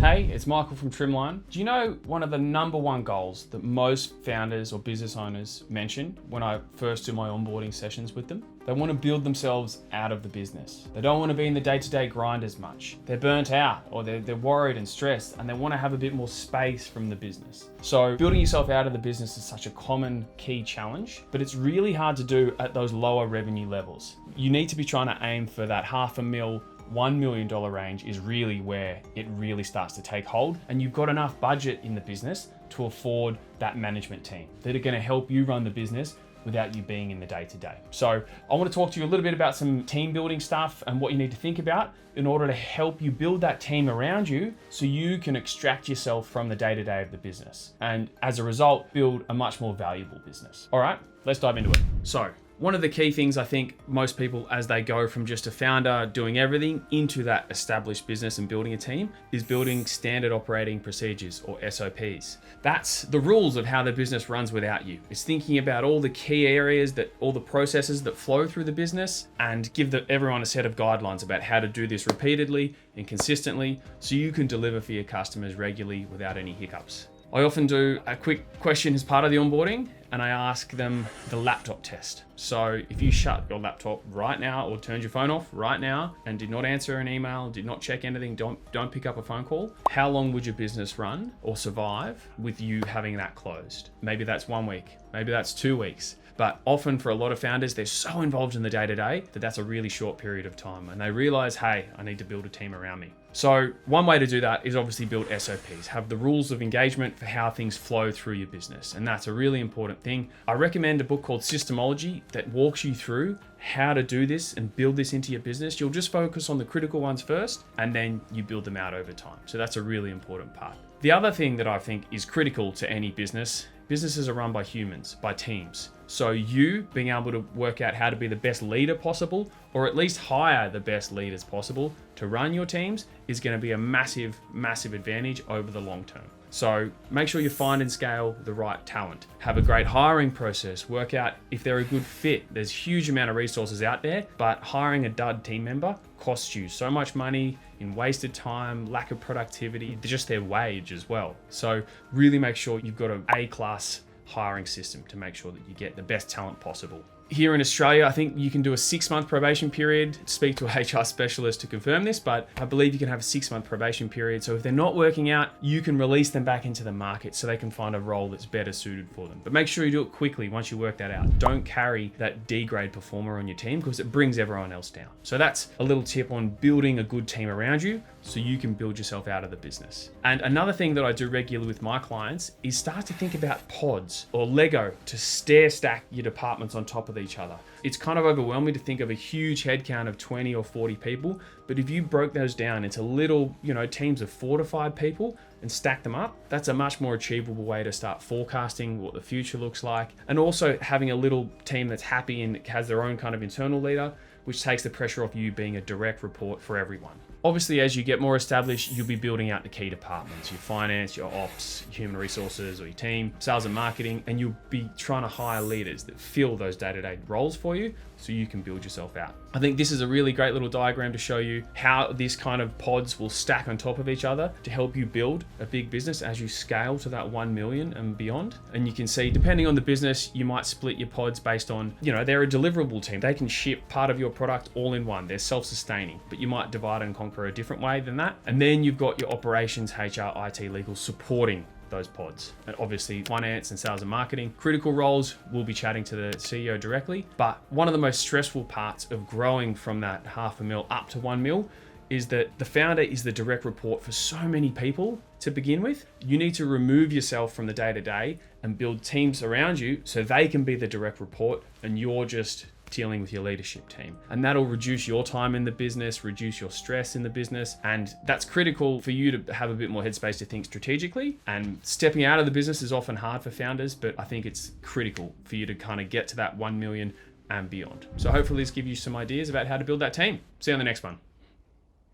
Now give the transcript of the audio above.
Hey, it's Michael from Trimline. Do you know one of the number one goals that most founders or business owners mention when I first do my onboarding sessions with them? They want to build themselves out of the business. They don't want to be in the day-to-day grind as much. They're burnt out, or they're worried and stressed, and they want to have a bit more space from the business. So building yourself out of the business is such a common key challenge, but it's really hard to do at those lower revenue levels. You need to be trying to aim for that $500,000, $1 million range is really where it really starts to take hold, and you've got enough budget in the business to afford that management team that are going to help you run the business without you being in the day-to-day. So I want to talk to you a little bit about some team building stuff and what you need to think about in order to help you build that team around you so you can extract yourself from the day-to-day of the business, and as a result, build a much more valuable business. All right, let's dive into it. So one of the key things I think most people, as they go from just a founder doing everything into that established business and building a team, is building standard operating procedures, or SOPs. That's the rules of how the business runs without you. It's thinking about all the key areas, all the processes that flow through the business, and give everyone a set of guidelines about how to do this repeatedly and consistently so you can deliver for your customers regularly without any hiccups. I often do a quick question as part of the onboarding, and I ask them the laptop test. So if you shut your laptop right now or turned your phone off right now and did not answer an email, did not check anything, don't pick up a phone call, how long would your business run or survive with you having that closed? Maybe that's 1 week, maybe that's 2 weeks. But often for a lot of founders, they're so involved in the day-to-day that that's a really short period of time, and they realize, hey, I need to build a team around me. So one way to do that is obviously build SOPs, have the rules of engagement for how things flow through your business. And that's a really important thing. I recommend a book called Systemology that walks you through how to do this and build this into your business. You'll just focus on the critical ones first, and then you build them out over time. So that's a really important part. The other thing that I think is critical to any businesses are run by humans, by teams. So you being able to work out how to be the best leader possible, or at least hire the best leaders possible to run your teams, is going to be a massive, massive advantage over the long term. So make sure you find and scale the right talent. Have a great hiring process. Work out if they're a good fit. There's a huge amount of resources out there, but hiring a dud team member costs you so much money in wasted time, lack of productivity, just their wage as well. So really make sure you've got an A-class hiring system to make sure that you get the best talent possible. Here in Australia, I think you can do a 6-month probation period. Speak to a HR specialist to confirm this, but I believe you can have a 6-month probation period. So if they're not working out, you can release them back into the market so they can find a role that's better suited for them. But make sure you do it quickly once you work that out. Don't carry that D-grade performer on your team because it brings everyone else down. So that's a little tip on building a good team around you so you can build yourself out of the business. And another thing that I do regularly with my clients is start to think about pods or Lego to stair stack your departments on top of each other. It's kind of overwhelming to think of a huge headcount of 20 or 40 people, but if you broke those down into little, teams of 4 to 5 people and stack them up, that's a much more achievable way to start forecasting what the future looks like. And also having a little team that's happy and has their own kind of internal leader, which takes the pressure off you being a direct report for everyone. Obviously, as you get more established, you'll be building out the key departments, your finance, your ops, human resources, or your team, sales and marketing, and you'll be trying to hire leaders that fill those day-to-day roles for you so you can build yourself out. I think this is a really great little diagram to show you how this kind of pods will stack on top of each other to help you build a big business as you scale to that 1 million and beyond. And you can see, depending on the business, you might split your pods based on, they're a deliverable team. They can ship part of your product all in one. They're self-sustaining, but you might divide and conquer a different way than that. And then you've got your operations, HR, IT, legal supporting those pods. And obviously finance and sales and marketing, critical roles, we'll be chatting to the CEO directly. But one of the most stressful parts of growing from that $500,000 up to 1 mil is that the founder is the direct report for so many people to begin with. You need to remove yourself from the day-to-day and build teams around you so they can be the direct report and you're just dealing with your leadership team. And that'll reduce your time in the business, reduce your stress in the business. And that's critical for you to have a bit more headspace to think strategically. And stepping out of the business is often hard for founders, but I think it's critical for you to kind of get to that 1 million and beyond. So hopefully this gives you some ideas about how to build that team. See you on the next one.